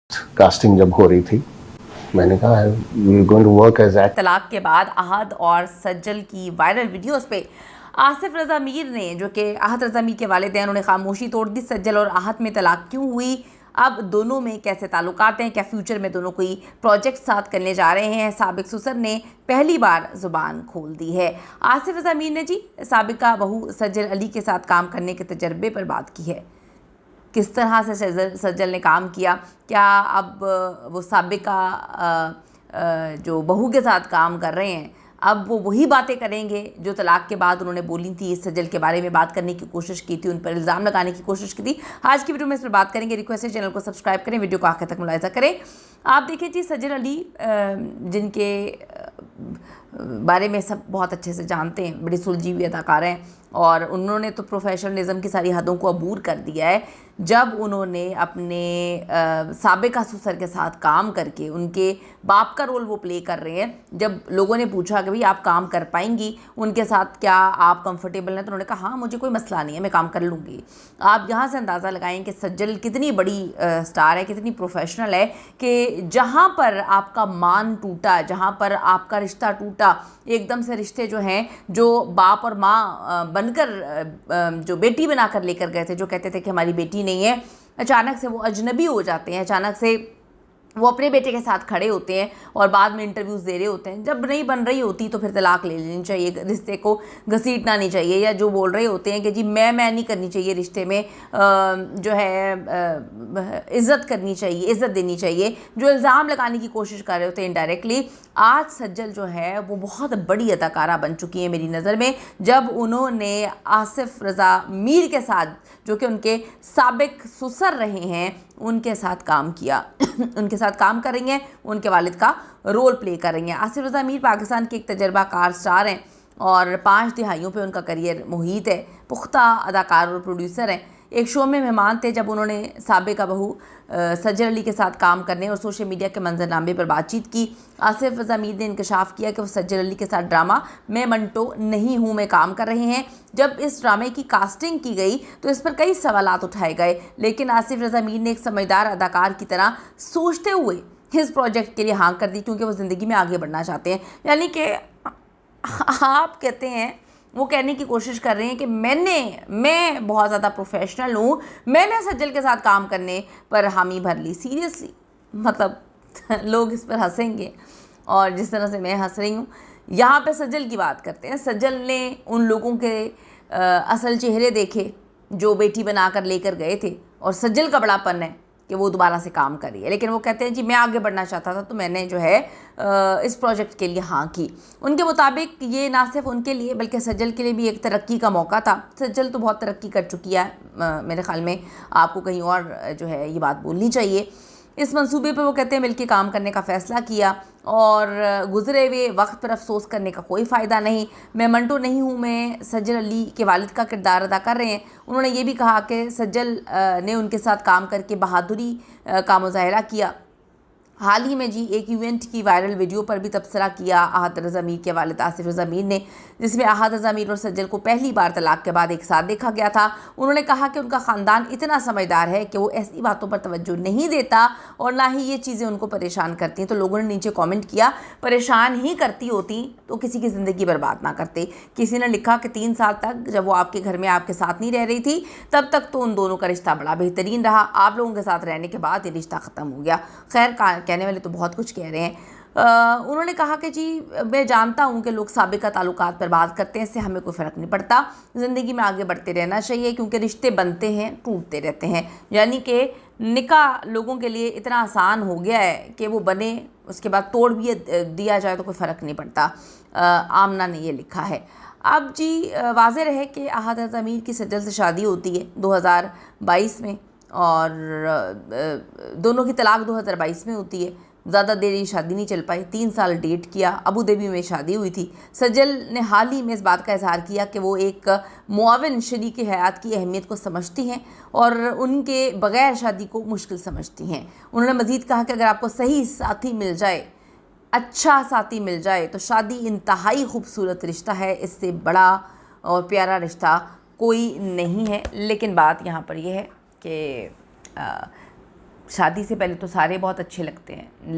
Casting जब हो रही थी, मैंने कहा we going to work as actor. तलाक के बाद आहद और सज्जल की वायरल वीडियोस पे आसिफ रज़ा मीर ने, जो कि आहद रज़ा मीर के वालिद हैं, उन्होंने खामोशी तोड़ दी। सज्जल और आहद में तलाक क्यों हुई, अब दोनों में कैसे ताल्लुकात हैं, क्या फ्यूचर में दोनों कोई प्रोजेक्ट साथ करने जा रहे हैं, साबिक ससुर ने पहली बार ज़ुबान खोल दी है। आसिफ रज़ा मीर ने जी साबिका बहू सज्जल अली के साथ काम करने के तजर्बे पर बात की है। किस तरह से सज्जल ने काम किया, क्या अब वो साबिका जो बहू के साथ काम कर रहे हैं, अब वो वही बातें करेंगे जो तलाक के बाद उन्होंने बोली थी। सज्जल के बारे में बात करने की कोशिश की थी, उन पर इल्ज़ाम लगाने की कोशिश की थी। आज की वीडियो में इस पर बात करेंगे। रिक्वेस्ट है चैनल को सब्सक्राइब करें, वीडियो को आखिर तक मुलाहिजा करें। आप देखिए जी, सज्जल अली जिनके बारे में सब बहुत अच्छे से जानते हैं, बड़ी सुलझी हुई अदाकार हैं और उन्होंने तो प्रोफेशनलिज्म की सारी हदों को अबूर कर दिया है जब उन्होंने अपने साबिका ससुर के साथ काम करके उनके बाप का रोल वो प्ले कर रहे हैं। जब लोगों ने पूछा कि भाई आप काम कर पाएंगी उनके साथ, क्या आप कंफर्टेबल हैं, तो उन्होंने कहा हाँ मुझे कोई मसला नहीं है, मैं काम कर लूँगी। आप यहाँ से अंदाज़ा लगाएं कि सज्जल कितनी बड़ी स्टार है, कितनी प्रोफेशनल है कि जहाँ पर आपका मान टूटा, जहाँ पर आपका रिश्ता टूटा, एकदम से रिश्ते जो हैं, जो बाप और माँ बनकर जो बेटी बनाकर लेकर गए थे, जो कहते थे कि हमारी बेटी नहीं है, अचानक से वो अजनबी हो जाते हैं, अचानक से वो अपने बेटे के साथ खड़े होते हैं और बाद में इंटरव्यूज़ दे रहे होते हैं। जब नहीं बन रही होती तो फिर तलाक ले लेनी चाहिए, रिश्ते को घसीटना नहीं चाहिए। या जो बोल रहे होते हैं कि जी मैं नहीं करनी चाहिए रिश्ते में, जो है इज़्ज़त करनी चाहिए, इज़्ज़त देनी चाहिए, जो इल्ज़ाम लगाने की कोशिश कर रहे होते हैं इनडायरेक्टली। आज सज्जल जो है वो बहुत बड़ी अदाकारा बन चुकी है मेरी नज़र में, जब उन्होंने आसिफ रज़ा मीर के साथ, जो कि उनके साबिक ससुर रहे हैं, उनके साथ काम किया उनके साथ काम कर रही हैं, उनके वालिद का रोल प्ले कर रही हैं। आसिफ रज़ा मीर पाकिस्तान के एक तजर्बाकार स्टार हैं और 5 दिहाइयों पे उनका करियर मुहित है। पुख्ता अदाकार और प्रोड्यूसर हैं। एक शो में मेहमान थे जब उन्होंने साबिका बहू सज्जल अली के साथ काम करने और सोशल मीडिया के मंजरनामे पर बातचीत की। आसिफ रज़ा मीर ने इंकशाफ किया कि वो सज्जल अली के साथ ड्रामा मैं मंटो नहीं हूँ में काम कर रहे हैं। जब इस ड्रामे की कास्टिंग की गई तो इस पर कई सवालात उठाए गए, लेकिन आसिफ रज़ा मीर ने एक समझदार अदाकार की तरह सोचते हुए इस प्रोजेक्ट के लिए हाँ कर दी, क्योंकि वो ज़िंदगी में आगे बढ़ना चाहते हैं। यानी कि आप कहते हैं, वो कहने की कोशिश कर रहे हैं कि मैं बहुत ज़्यादा प्रोफेशनल हूँ, मैंने सज्जल के साथ काम करने पर हामी भर ली। सीरियसली, मतलब लोग इस पर हंसेंगे और जिस तरह से मैं हंस रही हूँ। यहाँ पे सज्जल की बात करते हैं। सज्जल ने उन लोगों के असल चेहरे देखे जो बेटी बनाकर लेकर गए थे, और सज्जल का बड़ापन है कि वो दोबारा से काम कर रही है। लेकिन वो कहते हैं जी मैं आगे बढ़ना चाहता था तो मैंने जो है इस प्रोजेक्ट के लिए हाँ की। उनके मुताबिक ये ना सिर्फ उनके लिए बल्कि सज्जल के लिए भी एक तरक्की का मौका था। सज्जल तो बहुत तरक्की कर चुकी है, मेरे ख्याल में आपको कहीं और जो है ये बात बोलनी चाहिए। इस मंसूबे पर वो कहते हैं मिलकर काम करने का फ़ैसला किया और गुज़रे हुए वक्त पर अफसोस करने का कोई फ़ायदा नहीं। मैं मंटो नहीं हूँ मैं सज्जल अली के वालिद का किरदार अदा कर रहे हैं। उन्होंने ये भी कहा कि सज्जल ने उनके साथ काम करके बहादुरी का मुजाहरा किया। हाल ही में जी एक इवेंट की वायरल वीडियो पर भी तबसरा किया आहद रज़ा मीर के वालिद आसिफ रज़ा मीर ने, जिसमें आहद रज़ा मीर और सज्जल को पहली बार तलाक के बाद एक साथ देखा गया था। उन्होंने कहा कि उनका ख़ानदान इतना समझदार है कि वो ऐसी बातों पर तवज्जो नहीं देता और ना ही ये चीज़ें उनको परेशान करती हैं। तो लोगों ने नीचे कॉमेंट किया, परेशान ही करती होती तो किसी की ज़िंदगी बर्बाद ना करते। किसी ने लिखा कि 3 साल तक जब वो आपके घर में आपके साथ नहीं रह रही थी तब तक तो उन दोनों का रिश्ता बड़ा बेहतरीन रहा, आप लोगों के साथ रहने के बाद ये रिश्ता ख़त्म हो गया। खैर, कहने वाले तो बहुत कुछ कह रहे हैं। उन्होंने कहा कि जी मैं जानता हूँ कि लोग साबिका ताल्लुकात पर बात करते हैं, इससे हमें कोई फ़र्क नहीं पड़ता, ज़िंदगी में आगे बढ़ते रहना चाहिए क्योंकि रिश्ते बनते हैं टूटते रहते हैं। यानी कि निकाह लोगों के लिए इतना आसान हो गया है कि वो बने उसके बाद तोड़ भी दिया जाए तो कोई फ़र्क नहीं पड़ता। आमना ने ये लिखा है। अब जी वाज़ेह रहे कि आहद रज़ा मीर की सज्जल से शादी होती है 2022 में और दोनों की तलाक 2022 में होती है। ज़्यादा देर ये शादी नहीं चल पाई, 3 साल डेट किया, अबू धाबी में शादी हुई थी। सज्जल ने हाल ही में इस बात का इजहार किया कि वो एक मुआविन शरीक हयात की अहमियत को समझती हैं और उनके बग़ैर शादी को मुश्किल समझती हैं। उन्होंने मज़ीद कहा कि अगर आपको सही साथी मिल जाए, अच्छा साथी मिल जाए तो शादी इंतहाई खूबसूरत रिश्ता है, इससे बड़ा और प्यारा रिश्ता कोई नहीं है। लेकिन बात यहाँ पर यह है कि शादी से पहले तो सारे बहुत अच्छे लगते हैं,